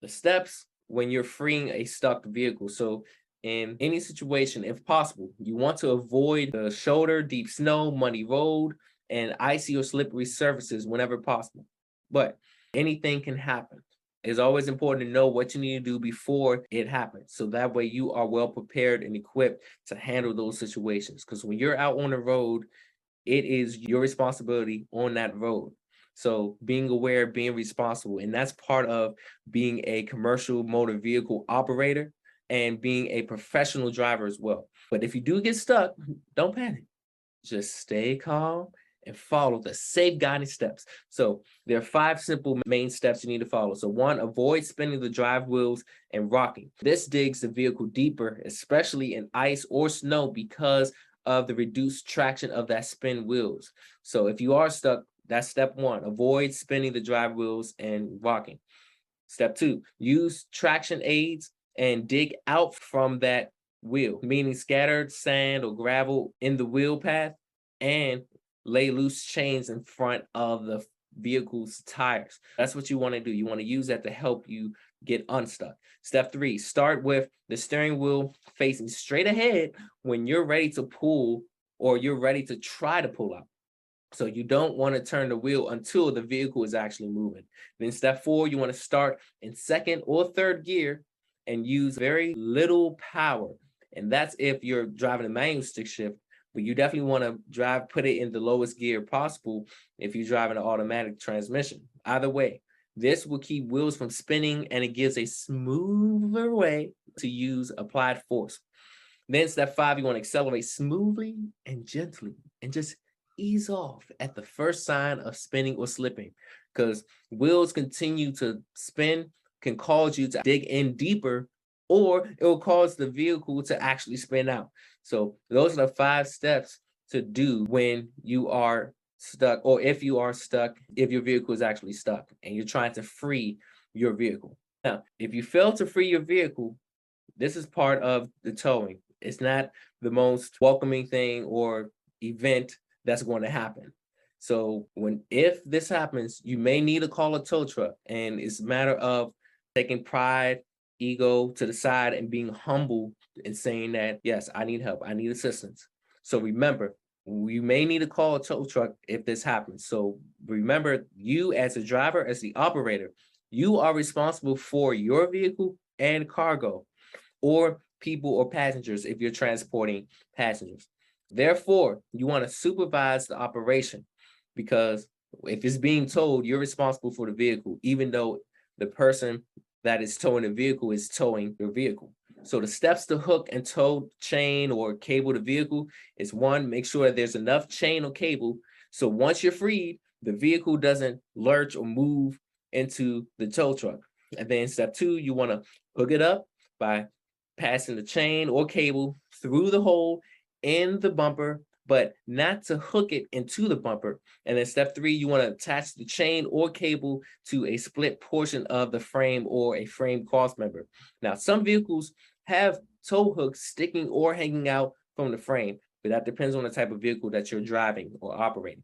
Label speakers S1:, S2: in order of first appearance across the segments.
S1: The steps when you're freeing a stuck vehicle. So in any situation, if possible, you want to avoid the shoulder, deep snow, muddy road, and icy or slippery surfaces whenever possible. But anything can happen. It's always important to know what you need to do before it happens. So that way you are well prepared and equipped to handle those situations. Because when you're out on the road, it is your responsibility on that road. So being aware, being responsible, and that's part of being a commercial motor vehicle operator and being a professional driver as well. But if you do get stuck, don't panic. Just stay calm and follow the safe guiding steps. So there are five simple main steps you need to follow. So one, avoid spinning the drive wheels and rocking. This digs the vehicle deeper, especially in ice or snow, because of the reduced traction of that spin wheels. So if you are stuck, that's step one. Avoid spinning the drive wheels and rocking. Step two, use traction aids and dig out from that wheel, meaning scattered sand or gravel in the wheel path and lay loose chains in front of the vehicle's tires. That's what you want to do. You want to use that to help you get unstuck. Step three, start with the steering wheel facing straight ahead when you're ready to pull or you're ready to try to pull out. So you don't want to turn the wheel until the vehicle is actually moving. Then step four, you want to start in second or third gear and use very little power. And that's if you're driving a manual stick shift, but you definitely want to put it in the lowest gear possible if you're driving an automatic transmission. Either way, this will keep wheels from spinning and it gives a smoother way to use applied force. Then step five, you want to accelerate smoothly and gently and just ease off at the first sign of spinning or slipping because wheels continue to spin can cause you to dig in deeper or it will cause the vehicle to actually spin out. So those are the five steps to do when you are stuck or if you are stuck, if your vehicle is actually stuck and you're trying to free your vehicle. Now, if you fail to free your vehicle, this is part of the towing. It's not the most welcoming thing or event that's going to happen. So when if this happens, you may need to call a tow truck, and it's a matter of taking pride, ego to the side, and being humble and saying that yes, I need help, I need assistance. So remember, you may need to call a tow truck if this happens. So remember, you as a driver, as the operator, you are responsible for your vehicle and cargo or people or passengers if you're transporting passengers. Therefore, you want to supervise the operation because if it's being towed, you're responsible for the vehicle, even though the person that is towing the vehicle is towing your vehicle. So the steps to hook and tow chain or cable the vehicle is one, make sure that there's enough chain or cable. So once you're freed, the vehicle doesn't lurch or move into the tow truck. And then step two, you want to hook it up by passing the chain or cable through the hole in the bumper, but not to hook it into the bumper. And then step three, you want to attach the chain or cable to a split portion of the frame or a frame cross member. Now, some vehicles have tow hooks sticking or hanging out from the frame, but that depends on the type of vehicle that you're driving or operating.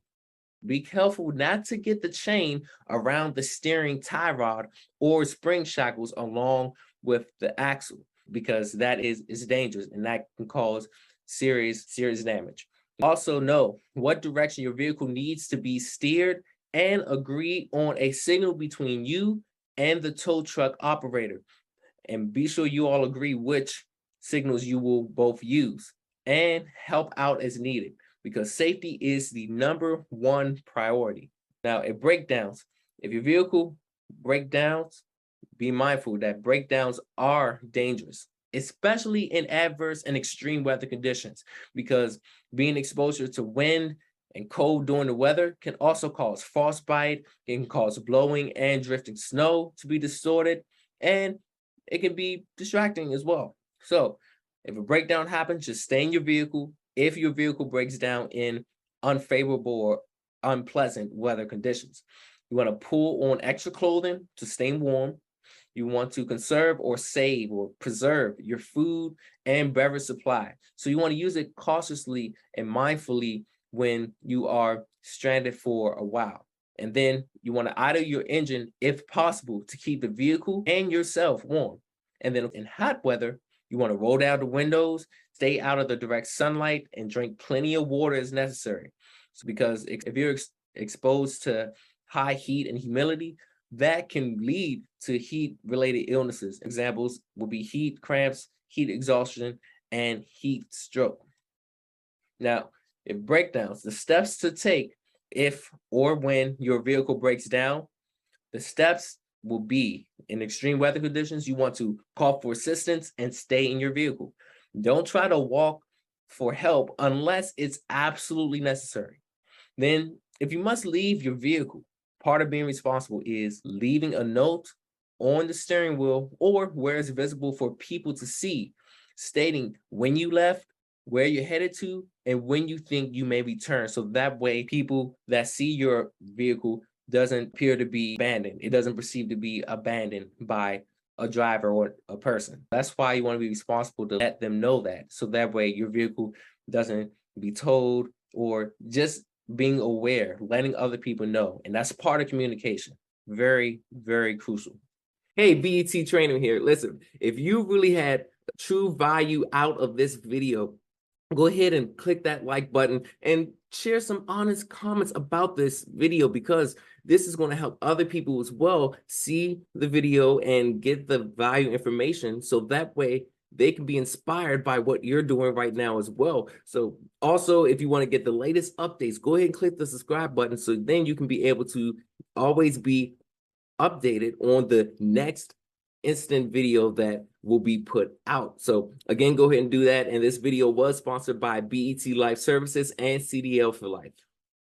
S1: Be careful not to get the chain around the steering tie rod or spring shackles along with the axle because that is dangerous and that can cause serious damage. Also know what direction your vehicle needs to be steered and agree on a signal between you and the tow truck operator. And be sure you all agree which signals you will both use and help out as needed because safety is the number one priority. Now, it breakdowns. If your vehicle breakdowns, be mindful that breakdowns are dangerous, especially in adverse and extreme weather conditions, because being exposure to wind and cold during the weather can also cause frostbite, it can cause blowing and drifting snow to be distorted, and it can be distracting as well. So, if a breakdown happens, just stay in your vehicle. If your vehicle breaks down in unfavorable or unpleasant weather conditions, you want to pull on extra clothing to stay warm. You want to conserve or save or preserve your food and beverage supply. So you want to use it cautiously and mindfully when you are stranded for a while. And then you want to idle your engine if possible to keep the vehicle and yourself warm. And then in hot weather, you want to roll down the windows, stay out of the direct sunlight, and drink plenty of water as necessary. So because if you're exposed to high heat and humidity, that can lead to heat-related illnesses. Examples will be heat cramps, heat exhaustion, and heat stroke. Now, in breakdowns, the steps to take if or when your vehicle breaks down, the steps will be in extreme weather conditions, you want to call for assistance and stay in your vehicle. Don't try to walk for help unless it's absolutely necessary. Then, if you must leave your vehicle, part of being responsible is leaving a note on the steering wheel or where it's visible for people to see, stating when you left, where you're headed to, and when you think you may return. So that way, people that see your vehicle doesn't appear to be abandoned. It doesn't perceive to be abandoned by a driver or a person. That's why you want to be responsible to let them know that. So that way your vehicle doesn't be towed, or just being aware, letting other people know. And that's part of communication. Very, very crucial. Hey, BET Trainer here. Listen, if you really had true value out of this video, go ahead and click that like button and share some honest comments about this video, because this is going to help other people as well see the video and get the value information, so that way they can be inspired by what you're doing right now as well. So also, if you want to get the latest updates, go ahead and click the subscribe button, so then you can be able to always be updated on the next instant video that will be put out. So again, go ahead and do that. And this video was sponsored by BET Life Services and CDL for Life.